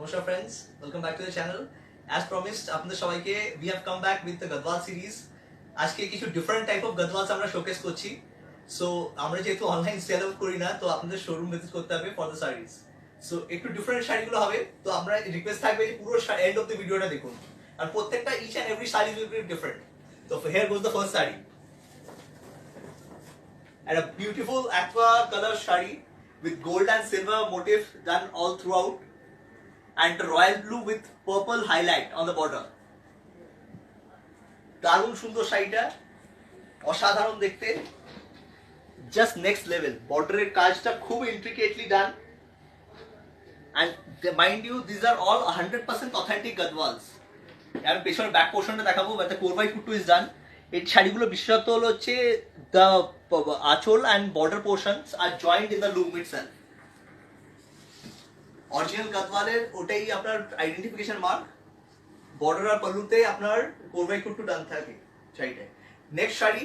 নমস্কার friends, welcome back to the channel. As promised আপনাদের সবাইকে we have come back with the Gadwal series. আজকে কিছু ডিফারেন্ট টাইপ অফ গদওয়ালস আমরা শোকেস করছি। সো আমরা যেহেতু অনলাইন সেল আউট করি না, তো আপনাদের শোরুম ভিজিট করতে হবে ফর দ্য শাড়িজ। সো একটু ডিফারেন্ট শাড়িগুলো হবে, তো আমরা রিকোয়েস্ট থাকবে যে পুরো এন্ড অফ দ্য ভিডিওটা দেখুন, আর প্রত্যেকটা each and every sari will be different. তো here goes the first sari, and a beautiful aqua color shari with gold and silver motif done all throughout, and the royal blue with purple highlight on the border. দারুণ সুন্দর শাড়িটা, অসাধারণ দেখতে, just next level. বর্ডারের কাজটা খুব ইন্ট্রিকেটলি ডান, and mind you these are all 100% authentic gadwals. আমি পেছনের ব্যাক পোর্শনটা দেখাবো, but the core by kuttu is done. এই শাড়িগুলো বিশেষত হলো হচ্ছে the আঁচল and border portions are joined in the loom itself. Original গাদওয়ালের ওটাই আপনার আইডেন্টিফিকেশন মার্ক। বর্ডার আর পাল্লুতে আপনার কোর বাই কুট্টু ডান থাকে শাড়িটায়। নেক্সট শাড়ি